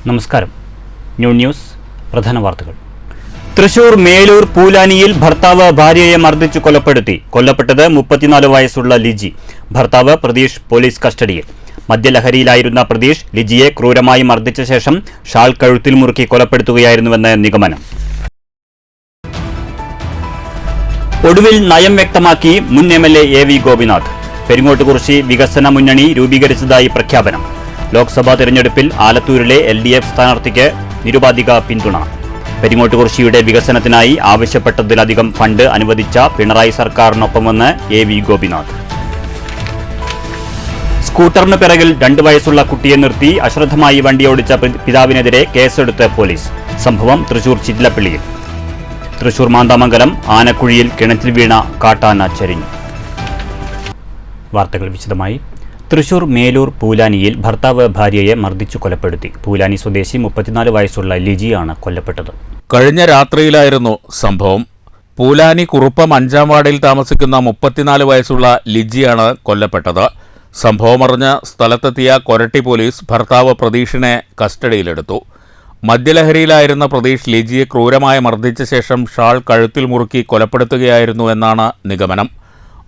നമസ്കാരം. ന്യൂസ് പ്രധാന വാർത്തകൾ. തൃശൂർ മേലൂർ പൂലാനിയിൽ ഭർത്താവ് ഭാര്യയെ മർദ്ദിച്ചു കൊലപ്പെടുത്തി. കൊല്ലപ്പെട്ടത് 34 വയസ്സുള്ള ലിജി. ഭർത്താവ് പ്രതീഷ് പോലീസ് കസ്റ്റഡിയിൽ. മദ്യലഹരിയിലായിരുന്ന പ്രതീഷ് ലിജിയെ ക്രൂരമായി മർദ്ദിച്ച ശേഷം ഷാൾ കഴുത്തിൽ മുറുക്കി കൊലപ്പെടുത്തുകയായിരുന്നുവെന്ന് നിഗമനം. ഒടുവിൽ നയം വ്യക്തമാക്കി മുൻ MLA AV ഗോപിനാഥ്. പെരിങ്ങോട്ടുകുറിശി വികസന മുന്നണി രൂപീകരിച്ചതായി പ്രഖ്യാപനം. ലോക്സഭാ തെരഞ്ഞെടുപ്പിൽ ആലത്തൂരിലെ LDF സ്ഥാനാർത്ഥിക്ക് നിരുപാധിക പിന്തുണ. പെരിങ്ങോട്ടുകുറിശിയുടെ വികസനത്തിനായി ആവശ്യപ്പെട്ടതിലധികം ഫണ്ട് അനുവദിച്ച പിണറായി സർക്കാരിനൊപ്പമെന്ന് AV ഗോപിനാഥ്. സ്കൂട്ടറിന് പിറകിൽ 2 വയസ്സുള്ള കുട്ടിയെ നിർത്തി അശ്രദ്ധമായി വണ്ടിയോടിച്ച പിതാവിനെതിരെ കേസെടുത്ത് പോലീസ്. സംഭവം തൃശൂർ ചിറ്റിലപ്പള്ളിയിൽ. തൃശൂർ മാന്താമംഗലം ആനക്കുഴിയിൽ കിണറ്റിൽ വീണ കാട്ടാന ചരിഞ്ഞു. വാർത്തകൾ വിശദമായി. തൃശൂർ മേലൂർ പൂലാനിയിൽ ഭർത്താവ് ഭാര്യയെ മർദ്ദിച്ചു കൊലപ്പെടുത്തി. പൂലാനി സ്വദേശി 34 വയസ്സുള്ള ലിജിയാണ് കൊല്ലപ്പെട്ടത്. കഴിഞ്ഞ രാത്രിയിലായിരുന്നു സംഭവം. പൂലാനി കുറുപ്പം 5-ാം വാർഡിൽ താമസിക്കുന്ന 34 വയസ്സുള്ള ലിജിയാണ് കൊല്ലപ്പെട്ടത്. സംഭവമറിഞ്ഞ് സ്ഥലത്തെത്തിയ കൊരട്ടി പോലീസ് ഭർത്താവ് പ്രതീഷിനെ കസ്റ്റഡിയിലെടുത്തു. മദ്യലഹരിയിലായിരുന്ന പ്രതീഷ് ലിജിയെ ക്രൂരമായി മർദ്ദിച്ച ശേഷം ഷാൾ കഴുത്തിൽ മുറുക്കി കൊലപ്പെടുത്തുകയായിരുന്നു എന്നാണ് നിഗമനം.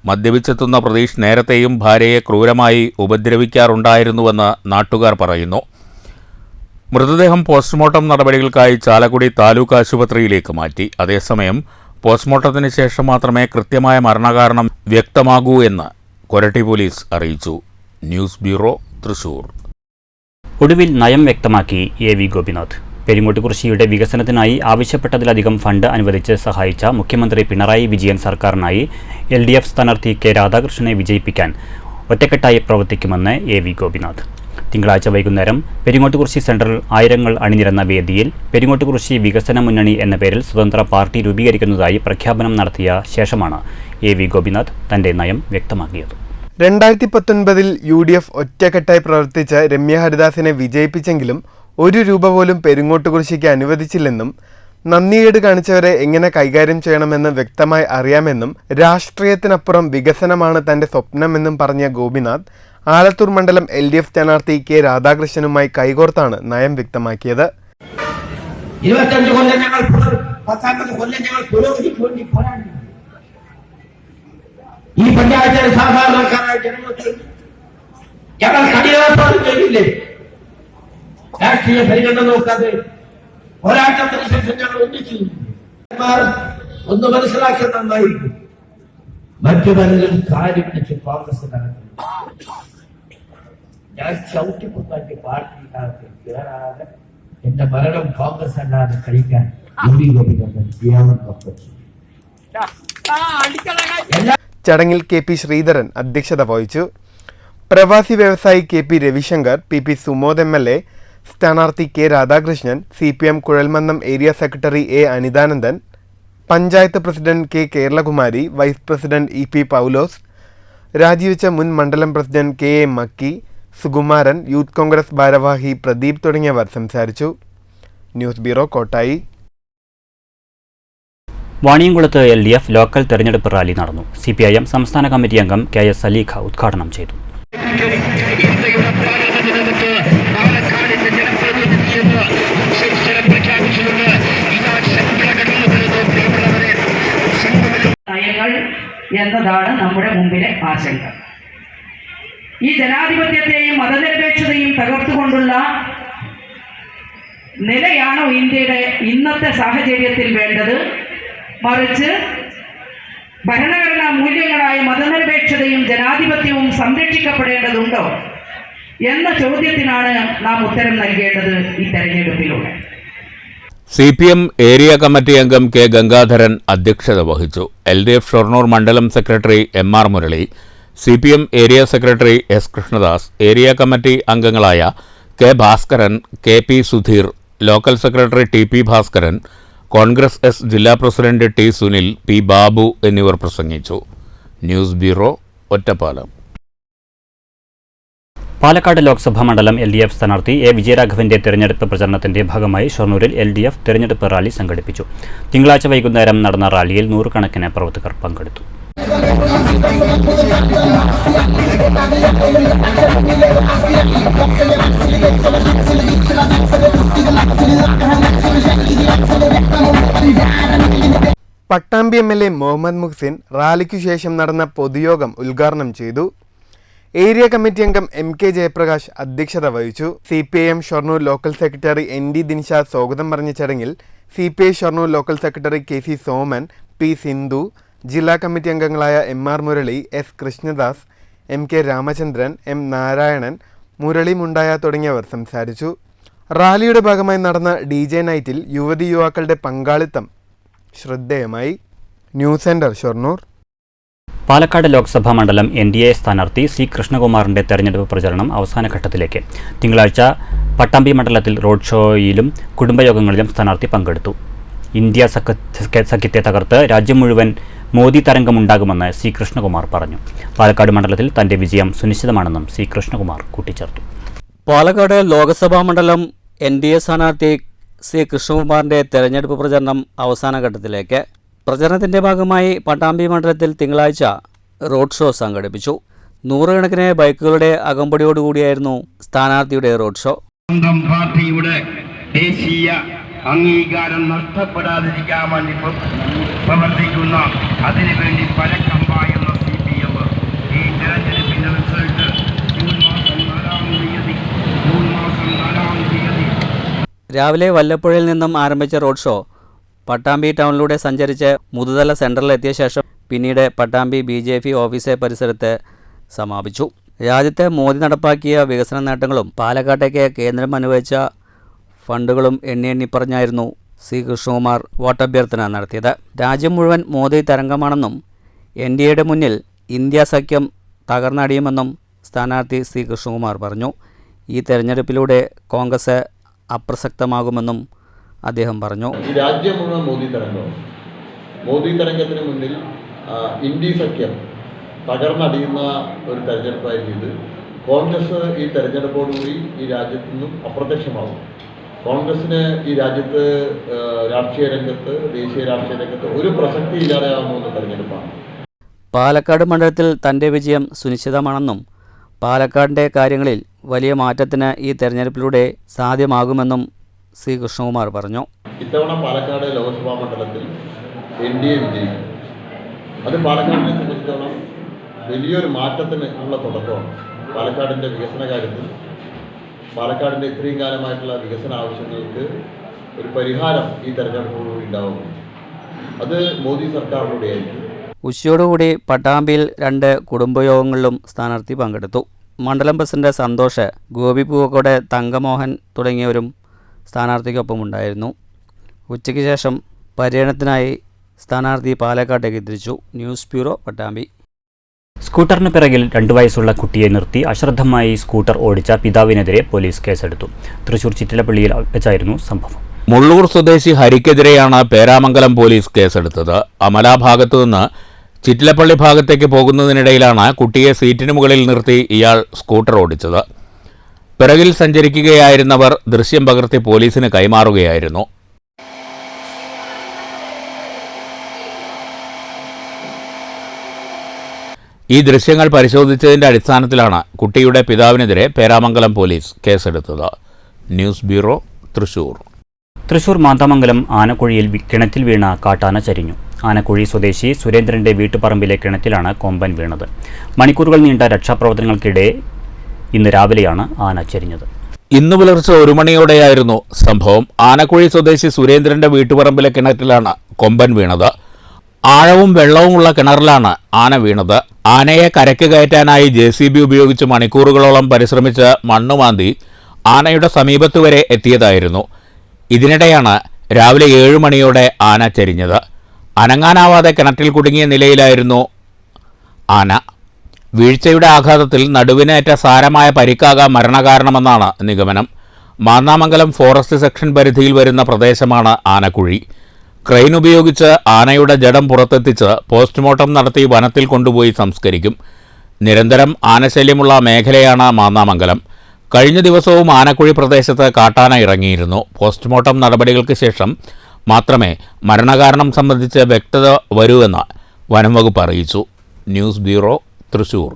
മദ്യപിച്ചെത്തുന്ന പ്രതീഷ് നേരത്തെയും ഭാര്യയെ ക്രൂരമായി ഉപദ്രവിക്കാറുണ്ടായിരുന്നുവെന്ന് നാട്ടുകാർ പറയുന്നു. മൃതദേഹം പോസ്റ്റ്മോർട്ടം നടപടികൾക്കായി ചാലക്കുടി താലൂക്ക് ആശുപത്രിയിലേക്ക് മാറ്റി. അതേസമയം പോസ്റ്റ്മോർട്ടത്തിന് ശേഷം മാത്രമേ കൃത്യമായ മരണകാരണം വ്യക്തമാകൂ എന്ന് കൊരട്ടി പോലീസ് അറിയിച്ചു. News bureau, Thrissur. ഒടുവിൽ നയം വ്യക്തമാക്കി AV ഗോപിനാഥ്. പെരിങ്ങോട്ടുകുറിശിയുടെ വികസനത്തിനായി ആവശ്യപ്പെട്ടതിലധികം ഫണ്ട് അനുവദിച്ച് സഹായിച്ച മുഖ്യമന്ത്രി പിണറായി വിജയൻ സർക്കാരിനായി LDF സ്ഥാനാർത്ഥി K രാധാകൃഷ്ണനെ വിജയിപ്പിക്കാൻ ഒറ്റക്കെട്ടായി പ്രവർത്തിക്കുമെന്ന് AV ഗോപിനാഥ്. തിങ്കളാഴ്ച വൈകുന്നേരം പെരിങ്ങോട്ടുകുറിശി സെൻട്രൽ ആയിരങ്ങൾ അണിനിരന്ന വേദിയിൽ പെരിങ്ങോട്ടുകുറിശി വികസന മുന്നണി എന്ന പേരിൽ സ്വതന്ത്ര പാർട്ടി രൂപീകരിക്കുന്നതായി പ്രഖ്യാപനം നടത്തിയ ശേഷമാണ് AV ഗോപിനാഥ് തന്റെ നയം വ്യക്തമാക്കിയത്. 2019 UDF ഒറ്റക്കെട്ടായി പ്രവർത്തിച്ച രമ്യ ഹരിദാസിനെ വിജയിപ്പിച്ചെങ്കിലും 1 രൂപ പോലും പെരിങ്ങോട്ടുകുറിശിക്ക് അനുവദിച്ചില്ലെന്നും നന്ദികേട് കാണിച്ചവരെ എങ്ങനെ കൈകാര്യം ചെയ്യണമെന്ന് വ്യക്തമായി അറിയാമെന്നും രാഷ്ട്രീയത്തിനപ്പുറം വികസനമാണ് തന്റെ സ്വപ്നമെന്നും പറഞ്ഞ ഗോപിനാഥ് ആലത്തൂർ മണ്ഡലം LDF സ്ഥാനാർത്ഥി K രാധാകൃഷ്ണനുമായി കൈകോർത്താണ് നയം വ്യക്തമാക്കിയത്. 25 കൊല്ലം ഞങ്ങൾ 10 കൊല്ലം ഞങ്ങൾ പുരോഗതിക്ക് വേണ്ടി പോരാടി. ഈ പഞ്ചായത്തിലെ സാധാരണക്കാരായ ജനങ്ങൾക്ക് ഞങ്ങൾ കഠിനാധ്വാനം ചെയ്തില്ലേ? രാഷ്ട്രീയ പരിഗണന നോക്കാതെ പോരാട്ടത്തിന് ശേഷം ഞങ്ങൾ ഒന്നിച്ചു. ഒന്ന് മനസ്സിലാക്കാൻ നന്നായിരിക്കും. മറ്റു പലരും കാര്യം വെച്ച് കോൺഗ്രസിനകത്ത് ഞാൻ ചവിട്ടിപ്പൊട്ടാക്കി പാർട്ടിക്കകത്ത് കയറാതെ എന്റെ മരണം കോൺഗ്രസ് അല്ലാതെ കഴിക്കാൻ ചടങ്ങിൽ KP ശ്രീധരൻ അധ്യക്ഷത വഹിച്ചു. പ്രവാസി വ്യവസായി KP Ravishankar, PP Sumod MLA, സ്ഥാനാർത്ഥി K Radhakrishnan, CPM Kuzhalmannam area secretary A Anithanandan, panchayat president K Keralakumari, vice president EP Paulose, രാജിവെച്ച മുൻ മണ്ഡലം president KA Makki, Sukumaran, youth Congress ഭാരവാഹി പ്രദീപ് തുടങ്ങിയവർ സംസാരിച്ചു. News bureau, Kottayi. വാണിയംകുളത്ത് LDF ലോക്കൽ തെരഞ്ഞെടുപ്പ് റാലി നടന്നു. CPIM സംസ്ഥാന കമ്മിറ്റി അംഗം KS സലീഖ ഉദ്ഘാടനം ചെയ്തു. നയങ്ങൾ എന്നതാണ് നമ്മുടെ മുമ്പിലെ ആശങ്ക. ഈ ജനാധിപത്യത്തെയും മതനിരപേക്ഷതയും തകർത്തുകൊണ്ടുള്ള നിലയാണോ ഇന്ത്യയുടെ ഇന്നത്തെ സാഹചര്യത്തിൽ വേണ്ടത്? മറിച്ച് ഭരണഘടനാ മൂല്യങ്ങളായ മതനിരപേക്ഷതയും ജനാധിപത്യവും സംരക്ഷിക്കപ്പെടേണ്ടതുണ്ടോ എന്ന ചോദ്യത്തിനാണ് നാം ഉത്തരം നൽകേണ്ടത് ഈ തെരഞ്ഞെടുപ്പിലൂടെ. CPM ഏരിയ കമ്മിറ്റി അംഗം K ഗംഗാധരൻ അധ്യക്ഷത വഹിച്ചു. LDF ഷൊർണൂർ മണ്ഡലം secretary MR Murali, CPM area secretary S Krishnadas, area committee അംഗങ്ങളായ K ഭാസ്കരൻ, KP സുധീർ, local secretary TP Bhaskaran, Congress S ജില്ലാ president T Sunil, P Babu എന്നിവർ പ്രസംഗിച്ചു. News bureau, Ottapalam. പാലക്കാട് ലോക്സഭാ മണ്ഡലം LDF സ്ഥാനാർത്ഥി A വിജയരാഘവന്റെ തെരഞ്ഞെടുപ്പ് പ്രചരണത്തിന്റെ ഭാഗമായി ഷൊർണൂരിൽ LDF തെരഞ്ഞെടുപ്പ് റാലി സംഘടിപ്പിച്ചു. തിങ്കളാഴ്ച വൈകുന്നേരം നടന്ന റാലിയിൽ 100 കണക്കിന് പ്രവർത്തകർ പങ്കെടുത്തു. പട്ടാമ്പി MLA മുഹമ്മദ് മുഹ്സിൻ റാലിക്കു ശേഷം നടന്ന പൊതുയോഗം ഉദ്ഘാടനം ചെയ്തു. ഏരിയ കമ്മിറ്റി അംഗം MK ജയപ്രകാശ് അധ്യക്ഷത വഹിച്ചു. CPIM Shoranur local secretary ND Dinshad സ്വാഗതം പറഞ്ഞ ചടങ്ങിൽ CPI Shoranur local secretary KC Soman, P Sindhu, ജില്ലാ കമ്മിറ്റി അംഗങ്ങളായ MR Murali, S Krishnadas, MK Ramachandran, M Narayanan, Murali മുണ്ടായ തുടങ്ങിയവർ സംസാരിച്ചു. റാലിയുടെ ഭാഗമായി നടന്ന DJ നൈറ്റിൽ യുവതി യുവാക്കളുടെ പങ്കാളിത്തം ശ്രദ്ധേയമായി. News centre Shoranur. പാലക്കാട് ലോക്സഭാ മണ്ഡലം NDA സ്ഥാനാർത്ഥി C കൃഷ്ണകുമാറിന്റെ തെരഞ്ഞെടുപ്പ് പ്രചരണം അവസാന ഘട്ടത്തിലേക്ക്. തിങ്കളാഴ്ച പട്ടാമ്പി മണ്ഡലത്തിൽ റോഡ് ഷോയിലും കുടുംബയോഗങ്ങളിലും സ്ഥാനാർത്ഥി പങ്കെടുത്തു. ഇന്ത്യ സഖ്യത്തെ തകർത്ത് രാജ്യം മുഴുവൻ മോദി തരംഗമുണ്ടാകുമെന്ന് C കൃഷ്ണകുമാർ പറഞ്ഞു. പാലക്കാട് മണ്ഡലത്തിൽ തന്റെ വിജയം സുനിശ്ചിതമാണെന്നും C കൃഷ്ണകുമാർ കൂട്ടിച്ചേർത്തു. പാലക്കാട് ലോക്സഭാ മണ്ഡലം NDA സ്ഥാനാർത്ഥി C കൃഷ്ണകുമാറിന്റെ തെരഞ്ഞെടുപ്പ് പ്രചരണം അവസാന ഘട്ടത്തിലേക്ക്. പ്രചരണത്തിന്റെ ഭാഗമായി പട്ടാമ്പി മണ്ഡലത്തിൽ തിങ്കളാഴ്ച റോഡ് ഷോ സംഘടിപ്പിച്ചു. നൂറുകണക്കിന് ബൈക്കുകളുടെ അകമ്പടിയോടുകൂടിയായിരുന്നു സ്ഥാനാർത്ഥിയുടെ റോഡ് ഷോ. സ്വന്തം പാർട്ടിയുടെ ദേശീയ അംഗീകാരം നഷ്ടപ്പെടാതിരിക്കാൻ വേണ്ടി പ്രവർത്തിക്കുന്ന, അതിനുവേണ്ടി പരക്കമ്പായുന്ന CPM ഈ തെരഞ്ഞെടുപ്പിന്റെ റിസൾട്ട് ജൂൺ മാസം 4-ാം തീയതി രാവിലെ വല്ലപ്പുഴയിൽ നിന്നും ആരംഭിച്ച റോഡ് ഷോ പട്ടാമ്പി ടൗണിലൂടെ സഞ്ചരിച്ച് മുതുതല സെൻറ്ററിലെത്തിയ ശേഷം പിന്നീട് പട്ടാമ്പി BJP ഓഫീസ് പരിസരത്ത് സമാപിച്ചു. രാജ്യത്തെ മോദി നടപ്പാക്കിയ വികസന നേട്ടങ്ങളും പാലക്കാട്ടേക്ക് കേന്ദ്രം അനുവദിച്ച ഫണ്ടുകളും എണ്ണി പറഞ്ഞായിരുന്നു C കൃഷ്ണകുമാർ വോട്ടഭ്യർത്ഥന നടത്തിയത്. രാജ്യം മുഴുവൻ മോദി തരംഗമാണെന്നും NDAയുടെ മുന്നിൽ ഇന്ത്യ സഖ്യം തകർന്നടിയുമെന്നും സ്ഥാനാർത്ഥി C കൃഷ്ണകുമാർ പറഞ്ഞു. ഈ തെരഞ്ഞെടുപ്പിലൂടെ കോൺഗ്രസ് അപ്രസക്തമാകുമെന്നും അദ്ദേഹം പറഞ്ഞു. ഈ രാജ്യം മുഴുവൻ മോദി തരംഗത്തിന് മുന്നിൽ ഇന്ത്യ സഖ്യം തകർന്നടിയുന്ന ഒരു തെരഞ്ഞെടുപ്പായിരുന്നു ഇത്. കോൺഗ്രസ് ഈ തെരഞ്ഞെടുപ്പോടുകൂടി ഈ രാജ്യത്തു നിന്നും അപ്രത്യക്ഷമാകും. കോൺഗ്രസിന് ഈ രാജ്യത്ത് രാഷ്ട്രീയ രംഗത്ത്, ദേശീയ രാഷ്ട്രീയ രംഗത്ത് ഒരു പ്രസക്തി ഇല്ലാതെയാകുന്ന തെരഞ്ഞെടുപ്പാണ്. പാലക്കാട് മണ്ഡലത്തിൽ തൻ്റെ വിജയം സുനിശ്ചിതമാണെന്നും പാലക്കാടിൻ്റെ കാര്യങ്ങളിൽ വലിയ മാറ്റത്തിന് ഈ തെരഞ്ഞെടുപ്പിലൂടെ സാധ്യമാകുമെന്നും C കൃഷ്ണകുമാർ പറഞ്ഞു. ഇത്തവണ പാലക്കാട് ലോക്സഭാ മണ്ഡലത്തിൽ NDA വിജയിക്കും. അത് പാലക്കാടിനെ സംബന്ധിച്ചിടത്തോളം വലിയൊരു മാറ്റത്തിന് ഉള്ള തുടക്കമാണ്. പാലക്കാടിൻ്റെ വികസന കാര്യത്തിൽ പാലക്കാടിൻ്റെ ഇത്രയും കാലമായിട്ടുള്ള വികസന ആവശ്യങ്ങൾക്ക് ഒരു പരിഹാരം ഈ തെരഞ്ഞെടുപ്പോടുകൂടി ഉണ്ടാവുന്നു. അത് മോദി സർക്കാരിലൂടെയായിരിക്കും. ഉച്ചയോടുകൂടി പട്ടാമ്പിയിൽ 2 കുടുംബയോഗങ്ങളിലും സ്ഥാനാർത്ഥി പങ്കെടുത്തു. മണ്ഡലം പ്രസിഡന്റ് സന്തോഷ്, ഗോപി പൂവക്കോട്, തങ്കമോഹൻ തുടങ്ങിയവരും സ്ഥാനാർത്ഥിക്കൊപ്പം ഉണ്ടായിരുന്നു. ഉച്ചയ്ക്ക് ശേഷം പര്യടനത്തിനായി സ്ഥാനാർത്ഥി പാലക്കാട്ടേക്ക് തിരിച്ചു. News bureau, Pattambi. സ്കൂട്ടറിന് പിറകിൽ 2 വയസ്സുള്ള കുട്ടിയെ നിർത്തി അശ്രദ്ധമായി സ്കൂട്ടർ ഓടിച്ച പിതാവിനെതിരെ പോലീസ് കേസെടുത്തു. തൃശൂർ ചിറ്റിലപ്പള്ളിയിൽ വെച്ചായിരുന്നു സംഭവം. മുള്ളൂർ സ്വദേശി ഹരിക്കെതിരെയാണ് പേരാമംഗലം പോലീസ് കേസെടുത്തത്. അമല ഭാഗത്തു നിന്ന് ചിറ്റിലപ്പള്ളി ഭാഗത്തേക്ക് പോകുന്നതിനിടയിലാണ് കുട്ടിയെ സീറ്റിന് മുകളിൽ നിർത്തി ഇയാൾ സ്കൂട്ടർ ഓടിച്ചത്. പിറകിൽ സഞ്ചരിക്കുകയായിരുന്നവർ ദൃശ്യം പകർത്തി പോലീസിന് കൈമാറുകയായിരുന്നു. ഈ ദൃശ്യങ്ങൾ പരിശോധിച്ചതിന്റെ അടിസ്ഥാനത്തിലാണ് കുട്ടിയുടെ പിതാവിനെതിരെ പേരാമംഗലം പോലീസ് കേസെടുത്തത്. News bureau, Thrissur. തൃശൂർ മാന്താമംഗലം ആനക്കുഴിയിൽ കിണറ്റിൽ വീണ കാട്ടാന ചരിഞ്ഞു. ആനക്കുഴി സ്വദേശി സുരേന്ദ്രന്റെ വീട്ടുപറമ്പിലെ കിണറ്റിലാണ് കൊമ്പൻ വീണത്. മണിക്കൂറുകൾ നീണ്ട രക്ഷാപ്രവർത്തനങ്ങൾക്കിടെ ഇന്ന് രാവിലെയാണ് ആന ചരിഞ്ഞത്. ഇന്ന് പുലർച്ചെ 1 മണിയോടെയായിരുന്നു സംഭവം. ആനക്കുഴി സ്വദേശി സുരേന്ദ്രന്റെ വീട്ടുപറമ്പിലെ കിണറ്റിലാണ് കൊമ്പൻ വീണത്. ആഴവും വെള്ളവുമുള്ള കിണറിലാണ് ആന വീണത്. ആനയെ കരയ്ക്ക് കയറ്റാനായി JCB ഉപയോഗിച്ച് മണിക്കൂറുകളോളം പരിശ്രമിച്ച് മണ്ണുമാന്തി ആനയുടെ സമീപത്ത് വരെ എത്തിയതായിരുന്നു. ഇതിനിടെയാണ് രാവിലെ 7 മണിയോടെ ആന ചരിഞ്ഞത്. അനങ്ങാനാവാതെ കിണറ്റിൽ കുടുങ്ങിയ നിലയിലായിരുന്നു ആന. വീഴ്ചയുടെ ആഘാതത്തിൽ നടുവിനേറ്റ സാരമായ പരിക്കാകാം മരണകാരണമെന്നാണ് നിഗമനം. മാന്നാമംഗലം ഫോറസ്റ്റ് സെക്ഷൻ പരിധിയിൽ വരുന്ന പ്രദേശമാണ് ആനക്കുഴി. ക്രെയിൻ ഉപയോഗിച്ച് ആനയുടെ ജഡം പുറത്തെത്തിച്ച് പോസ്റ്റ്മോർട്ടം നടത്തി വനത്തിൽ കൊണ്ടുപോയി സംസ്കരിക്കും. നിരന്തരം ആനശല്യമുള്ള മേഖലയാണ് മാന്നാമംഗലം. കഴിഞ്ഞ ദിവസവും ആനക്കുഴി പ്രദേശത്ത് കാട്ടാന ഇറങ്ങിയിരുന്നു. പോസ്റ്റ്മോർട്ടം നടപടികൾക്ക് ശേഷം മാത്രമേ മരണകാരണം സംബന്ധിച്ച് വ്യക്തത വരൂവെന്ന് വനം വകുപ്പ് അറിയിച്ചു. News bureau, Thrissur.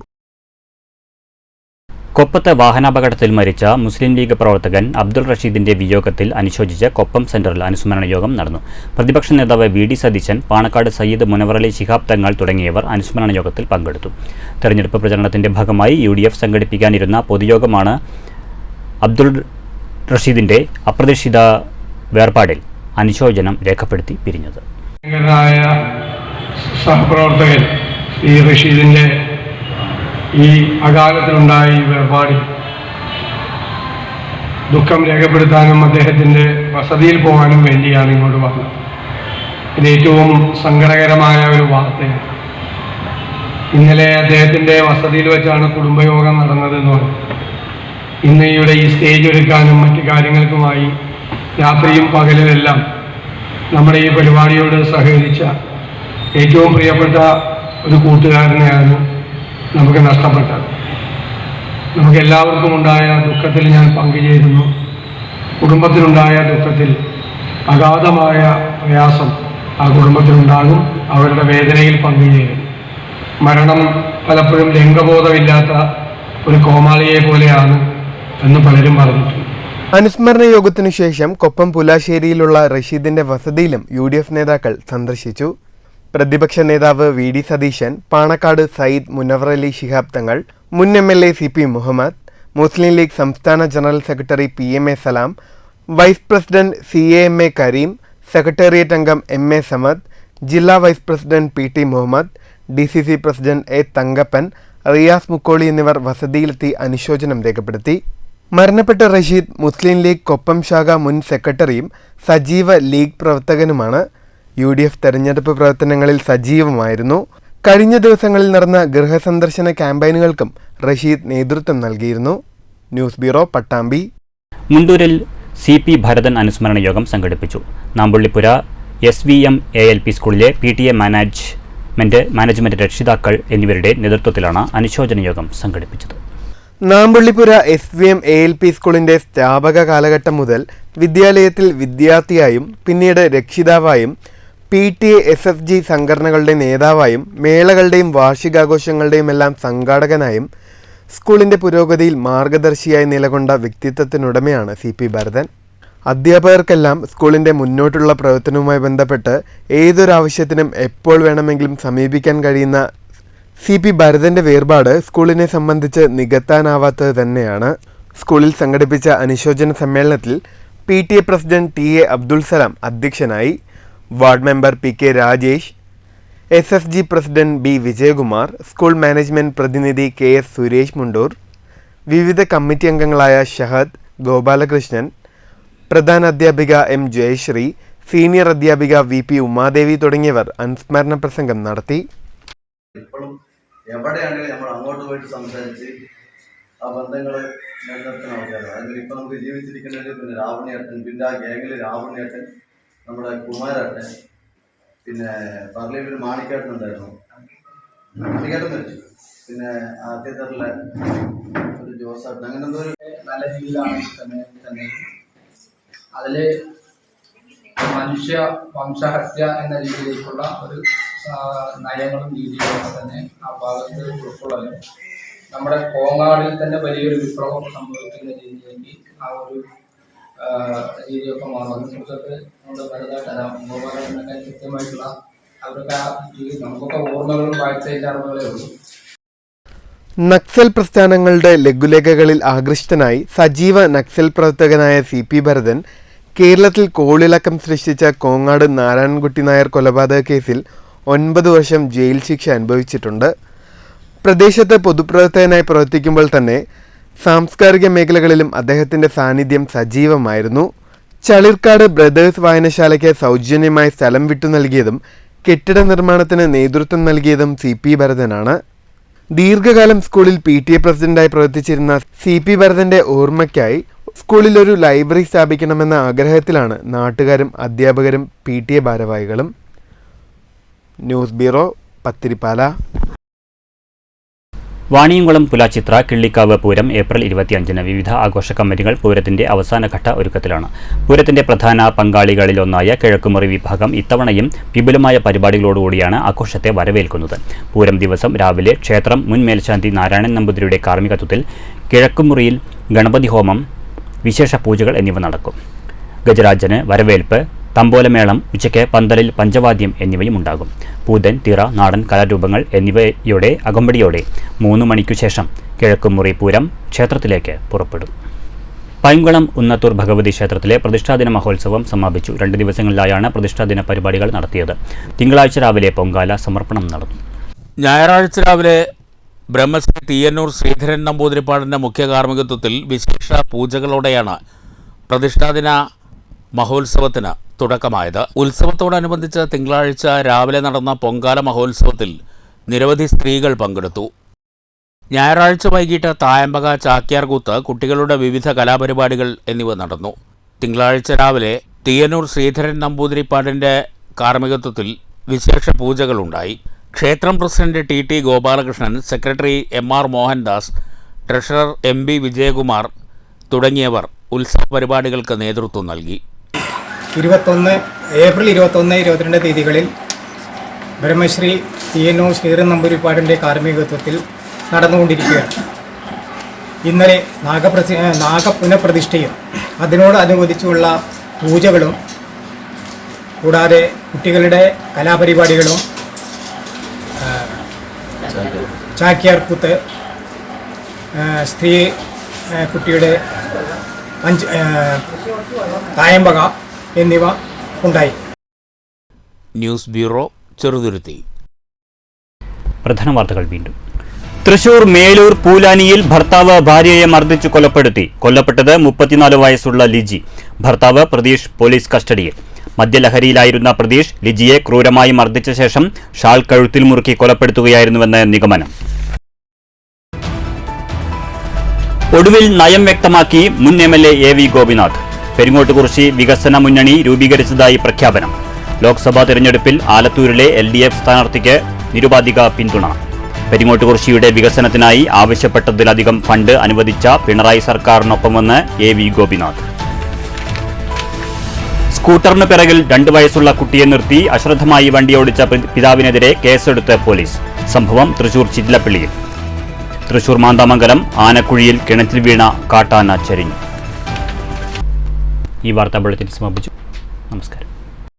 കൊപ്പത്ത് വാഹനാപകടത്തിൽ മരിച്ച മുസ്ലിം ലീഗ് പ്രവർത്തകൻ അബ്ദുൾ റഷീദിന്റെ വിയോഗത്തിൽ അനുശോചിച്ച് കൊപ്പം സെന്ററിൽ അനുസ്മരണ യോഗം നടന്നു. പ്രതിപക്ഷ നേതാവ് വി.ഡി. സതീശൻ, പാണക്കാട് സയ്യിദ് മുനവറലി ശിഹാബ് തങ്ങൾ തുടങ്ങിയവർ അനുസ്മരണ യോഗത്തിൽ പങ്കെടുത്തു. തെരഞ്ഞെടുപ്പ് പ്രചരണത്തിന്റെ ഭാഗമായി UDF സംഘടിപ്പിക്കാനിരുന്ന പൊതുയോഗമാണ് അബ്ദുൾ റഷീദിന്റെ അപ്രതീക്ഷിത വേർപാടിൽ അനുശോചനം രേഖപ്പെടുത്തി പിരിഞ്ഞത്. സഹപ്രവർത്തകൻ ഈ റഷീദിന്റെ ഈ അകാലത്തിലുണ്ടായ ഈ വേർപാടിൽ ദുഃഖം രേഖപ്പെടുത്താനും അദ്ദേഹത്തിൻ്റെ വസതിയിൽ പോകാനും വേണ്ടിയാണ് ഇങ്ങോട്ട് വന്നത്. ഇത് ഏറ്റവും സങ്കടകരമായ ഒരു വാർത്തയാണ്. ഇന്നലെ അദ്ദേഹത്തിൻ്റെ വസതിയിൽ വെച്ചാണ് കുടുംബയോഗം നടന്നതെന്ന് പറഞ്ഞു. ഇന്ന് ഇവിടെ ഈ സ്റ്റേജ് ഒരുക്കാനും മറ്റു കാര്യങ്ങൾക്കുമായി രാത്രിയും പകലുമെല്ലാം നമ്മുടെ ഈ പരിപാടിയോട് സഹകരിച്ച ഏറ്റവും പ്രിയപ്പെട്ട ഒരു കൂട്ടുകാരനെയാണ് നമുക്ക് നഷ്ടപ്പെട്ടത്. നമുക്ക് എല്ലാവർക്കും ഉണ്ടായ ദുഃഖത്തിൽ ഞാൻ പങ്കുചേരുന്നു. കുടുംബത്തിനുണ്ടായ ദുഃഖത്തിൽ അഗാധമായ പ്രയാസം ആ കുടുംബത്തിനുണ്ടാകും. അവരുടെ വേദനയിൽ പങ്കുചേരും. മരണം പലപ്പോഴും ലിംഗബോധമില്ലാത്ത ഒരു കോമാളിയെ പോലെയാണ് എന്ന് പലരും പറഞ്ഞിട്ടുണ്ട്. അനുസ്മരണ യോഗത്തിനു ശേഷം കൊപ്പം പുലാശ്ശേരിയിലുള്ള റഷീദിന്റെ വസതിയിലും UDF നേതാക്കൾ സന്ദർശിച്ചു. പ്രതിപക്ഷ നേതാവ് വി.ഡി. സതീശൻ, പാണക്കാട് സയ്യിദ് മുനവറലി ശിഹാബ് തങ്ങൾ, മുൻ MLA CP മുഹമ്മദ്, മുസ്ലിം ലീഗ് സംസ്ഥാന general secretary PMA Salam, vice president CAMA Kareem, secretariat അംഗം MA സമദ്, ജില്ലാ vice president PT Muhammad, DCC president A Thankappan, Riyas Mukkoli എന്നിവർ വസതിയിലെത്തി അനുശോചനം രേഖപ്പെടുത്തി. മരണപ്പെട്ട റഷീദ് മുസ്ലിം ലീഗ് കൊപ്പം ശാഖ മുൻ സെക്രട്ടറിയും സജീവ ലീഗ് പ്രവർത്തകനുമാണ്. UDF തെരഞ്ഞെടുപ്പ് പ്രവർത്തനങ്ങളിൽ സജീവമായിരുന്നു. കഴിഞ്ഞ ദിവസങ്ങളിൽ നടന്ന ഗൃഹസന്ദർശന ക്യാമ്പയിനുകൾക്കും റഷീദ് നേതൃത്വം നൽകിയിരുന്നു. News bureau, Pattambi. മുണ്ടൂരിൽ CP ഭരതൻ അനുസ്മരണ യോഗം സംഘടിപ്പിച്ചു. നാമ്പുള്ളിപ്പുര SVM ALP സ്കൂളിലെ PTA മാനേജ്മെന്റ് രക്ഷിതാക്കൾ എന്നിവരുടെ നേതൃത്വത്തിലാണ് അനുശോചന യോഗം സംഘടിപ്പിച്ചത്. നാമ്പുള്ളിപ്പുര SVM ALP സ്കൂളിന്റെ സ്ഥാപക കാലഘട്ടം മുതൽ വിദ്യാലയത്തിൽ വിദ്യാർത്ഥിയായും പിന്നീട് രക്ഷിതാവായും PTA SFG സംഘടനകളുടെ നേതാവായും മേളകളുടെയും വാർഷികാഘോഷങ്ങളുടെയും എല്ലാം സംഘാടകനായും സ്കൂളിന്റെ പുരോഗതിയിൽ മാർഗദർശിയായി നിലകൊണ്ട വ്യക്തിത്വത്തിനുടമയാണ് CP ഭരതൻ. അധ്യാപകർക്കെല്ലാം സ്കൂളിന്റെ മുന്നോട്ടുള്ള പ്രവർത്തനവുമായി ബന്ധപ്പെട്ട് ഏതൊരാവശ്യത്തിനും എപ്പോൾ വേണമെങ്കിലും സമീപിക്കാൻ കഴിയുന്ന CP ഭരതന്റെ വേർപാട് സ്കൂളിനെ സംബന്ധിച്ച് നികത്താനാവാത്തത് തന്നെയാണ്. സ്കൂളിൽ സംഘടിപ്പിച്ച അനുശോചന സമ്മേളനത്തിൽ PTA president TA Abdul Salam അധ്യക്ഷനായി. Ward member PK Rajesh, SFG president B Vijayakumar, school management പ്രതിനിധി KS സുരേഷ് മുണ്ടൂർ, വിവിധ കമ്മിറ്റി അംഗങ്ങളായ ഷഹദ്, ഗോപാലകൃഷ്ണൻ, പ്രധാന അധ്യാപിക M ജയശ്രീ, സീനിയർ അധ്യാപിക VP ഉമാദേവി തുടങ്ങിയവർ അനുസ്മരണ പ്രസംഗം നടത്തി. ഇപ്പോഴും എവിടെയാണെങ്കിലും നമ്മൾ അങ്ങോട്ട് പോയിട്ട് സംസാരിച്ച് ആ ബന്ധങ്ങൾ നിലനിർത്തുന്ന ആൾക്കാരാണ്. അതിൽ ഇപ്പം നമുക്ക് ജീവിച്ചിരിക്കുന്നത് പിന്നെ രാവണിയേട്ടൻ, പിന്നെ ആ ഗാംഗിൽ രാവണിയേട്ടൻ, നമ്മുടെ കുമാരേട്ടൻ, പിന്നെ പറളിയിൽ മാണിക്കേട്ടൻ ഉണ്ടായിരുന്നു. മാണിക്കേട്ടൻ മരിച്ചു. പിന്നെ ആ തിയേറ്ററിലെ ഒരു ജോസാട്ടൻ, അങ്ങനെ എന്തോ ഒരു നല്ല രീതിയിലാണ് തന്നെ അതിൽ മനുഷ്യ വംശഹത്യ എന്ന രീതിയിലേക്കുള്ള ഒരു നയങ്ങളും രീതികളും തന്നെ ആ ഭാഗത്ത് ഉൾക്കൊള്ളലും നമ്മുടെ കോങ്ങാടിൽ തന്നെ വലിയൊരു വിപ്ലവം സംഭവിക്കുന്ന രീതിയിലേക്ക് ആ ഒരു രീതിയൊക്കെ മാറുന്നു. കുറിച്ചൊക്കെ നമ്മുടെ ഭരതനൊക്കെ കൃത്യമായിട്ടുള്ള അവരൊക്കെ ആ രീതി നമുക്കൊക്കെ ഓർമ്മകളും വായിച്ചതിൻ്റെ അറിവുകളേ ഉള്ളൂ. നക്സൽ പ്രസ്ഥാനങ്ങളുടെ ലഘുലേഖകളിൽ ആകൃഷ്ടനായി സജീവ നക്സൽ പ്രവർത്തകനായ CP ഭരതൻ കേരളത്തിൽ കോളിളക്കം സൃഷ്ടിച്ച കോങ്ങാട് നാരായണൻകുട്ടി നായർ കൊലപാതക കേസിൽ 9 വർഷം ജയിൽ ശിക്ഷ അനുഭവിച്ചിട്ടുണ്ട്. പ്രദേശത്ത് പൊതുപ്രവർത്തകനായി പ്രവർത്തിക്കുമ്പോൾ തന്നെ സാംസ്കാരിക മേഖലകളിലും അദ്ദേഹത്തിൻ്റെ സാന്നിധ്യം സജീവമായിരുന്നു. ചളിർക്കാട് ബ്രദേഴ്സ് വായനശാലയ്ക്ക് സൗജന്യമായി സ്ഥലം വിട്ടു നൽകിയതും കെട്ടിട നിർമ്മാണത്തിന് നേതൃത്വം നൽകിയതും CP ഭരതനാണ്. ദീർഘകാലം സ്കൂളിൽ PTA പ്രസിഡന്റായി പ്രവർത്തിച്ചിരുന്ന CP ഭരതന്റെ ഓർമ്മയ്ക്കായി സ്കൂളിൽ ഒരു ലൈബ്രറി സ്ഥാപിക്കണമെന്ന ആഗ്രഹത്തിലാണ് നാട്ടുകാരും അധ്യാപകരും PTA ഭാരവാഹികളും. News bureau, Pathirippala. Vaniyamkulam Pulachithra Killikkavu Pooram April 25-ന് വിവിധ ആഘോഷ കമ്മിറ്റികൾ പൂരത്തിന്റെ അവസാനഘട്ട ഒരുക്കത്തിലാണ്. പൂരത്തിന്റെ പ്രധാന പങ്കാളികളിലൊന്നായ കിഴക്കുമുറി വിഭാഗം ഇത്തവണയും വിപുലമായ പരിപാടികളോടുകൂടിയാണ് ആഘോഷത്തെ വരവേൽക്കുന്നത്. പൂരം ദിവസം രാവിലെ ക്ഷേത്രം മുൻ മേൽശാന്തി നാരായണൻ നമ്പൂതിരിയുടെ കാർമ്മികത്വത്തിൽ കിഴക്കുമുറിയിൽ ഗണപതി ഹോമം, വിശേഷ പൂജകൾ എന്നിവ നടക്കും. ഗജരാജന് വരവേൽപ്പ്, തമ്പോലമേളം, ഉച്ചയ്ക്ക് പന്തലിൽ പഞ്ചവാദ്യം എന്നിവയും ഉണ്ടാകും. പൂതൻ, തിറ, നാടൻ കലാരൂപങ്ങൾ എന്നിവയുടെ അകമ്പടിയോടെ 3 മണിക്കു ശേഷം കിഴക്കുമുറി പൂരം ക്ഷേത്രത്തിലേക്ക് പുറപ്പെടും. പൈങ്കുളം ഉന്നത്തൂർ ഭഗവതി ക്ഷേത്രത്തിലെ പ്രതിഷ്ഠാദിന മഹോത്സവം സമാപിച്ചു. 2 ദിവസങ്ങളിലായാണ് പ്രതിഷ്ഠാദിന പരിപാടികൾ നടത്തിയത്. തിങ്കളാഴ്ച രാവിലെ പൊങ്കാല സമർപ്പണം നടന്നു. ഞായറാഴ്ച രാവിലെ ബ്രഹ്മശ്രീ തീയന്നൂർ ശ്രീധരൻ നമ്പൂതിരിപ്പാടിൻ്റെ മുഖ്യ കാർമ്മികത്വത്തിൽ വിശേഷ പൂജകളോടെയാണ് പ്രതിഷ്ഠാദിന മഹോത്സവത്തിന് തുടക്കമായത്. ഉത്സവത്തോടനുബന്ധിച്ച് തിങ്കളാഴ്ച രാവിലെ നടന്ന പൊങ്കാല മഹോത്സവത്തിൽ നിരവധി സ്ത്രീകൾ പങ്കെടുത്തു. ഞായറാഴ്ച വൈകിട്ട് തായമ്പക, ചാക്യാർകൂത്ത്, കുട്ടികളുടെ വിവിധ കലാപരിപാടികൾ എന്നിവ നടന്നു. തിങ്കളാഴ്ച രാവിലെ തീയന്നൂർ ശ്രീധരൻ നമ്പൂതിരിപ്പാടിൻ്റെ കാർമ്മികത്വത്തിൽ വിശേഷ പൂജകളുണ്ടായി. ക്ഷേത്രം president T Gopalakrishnan, secretary MR Mohandas, treasurer MB Vijayakumar തുടങ്ങിയവർ ഉത്സവ പരിപാടികൾക്ക് നേതൃത്വം നൽകി. ഏപ്രിൽ 21, 22 തീയതികളിൽ ബ്രഹ്മശ്രീ തീയന്നൂർ ശ്രീധരൻ നമ്പൂതിരിപ്പാടിൻ്റെ കാർമ്മികത്വത്തിൽ നടന്നുകൊണ്ടിരിക്കുകയാണ്. ഇന്നലെ നാഗപുനഃപ്രതിഷ്ഠയും അതിനോടനുബന്ധിച്ചുള്ള പൂജകളും കൂടാതെ കുട്ടികളുടെ കലാപരിപാടികളും, ചാക്യാർകൂത്ത്, സ്ത്രീ കുട്ടിയുടെ തായമ്പക എന്നിവ ഉണ്ടായി. News bureau, Cheruthuruthy. പ്രധാന വാർത്തകൾ വീണ്ടും. തൃശൂർ മേലൂർ പൂലാനിയിൽ ഭർത്താവ് ഭാര്യയെ മർദ്ദിച്ചു കൊലപ്പെടുത്തി. കൊല്ലപ്പെട്ടത് 34 വയസ്സുള്ള ലിജി. ഭർത്താവ് പ്രതീഷ് പോലീസ് കസ്റ്റഡിയിൽ. മദ്യലഹരിയിലായിരുന്ന പ്രതീഷ് ലിജിയെ ക്രൂരമായി മർദ്ദിച്ച ശേഷം ഷാൾ കഴുത്തിൽ മുറുക്കി കൊലപ്പെടുത്തുകയായിരുന്നുവെന്ന് നിഗമനം. ഒടുവിൽ നയം വ്യക്തമാക്കി മുൻ MLA AV ഗോപിനാഥ്. പെരിങ്ങോട്ടുകുറിശി വികസന മുന്നണി രൂപീകരിച്ചതായി പ്രഖ്യാപനം. ലോക്സഭാ തെരഞ്ഞെടുപ്പിൽ ആലത്തൂരിലെ LDF സ്ഥാനാർത്ഥിക്ക് നിരുപാധിക പിന്തുണ. പെരിങ്ങോട്ടുകുറിശിയുടെ വികസനത്തിനായി ആവശ്യപ്പെട്ടതിലധികം ഫണ്ട് അനുവദിച്ച പിണറായി സർക്കാരിനൊപ്പമെന്ന് AV ഗോപിനാഥ്. സ്കൂട്ടറിന് പിറകിൽ 2 വയസ്സുള്ള കുട്ടിയെ നിർത്തി അശ്രദ്ധമായി വണ്ടിയോടിച്ച പിതാവിനെതിരെ കേസെടുത്ത് പോലീസ്. സംഭവം തൃശൂർ ചിറ്റിലപ്പള്ളിയിൽ. തൃശൂർ മാന്താമംഗലം ആനക്കുഴിയിൽ കിണറ്റിൽ വീണ കാട്ടാന ചരിഞ്ഞു. ഈ വാർത്താ ബുള്ളറ്റിൻ സമാപിച്ചു. നമസ്കാരം.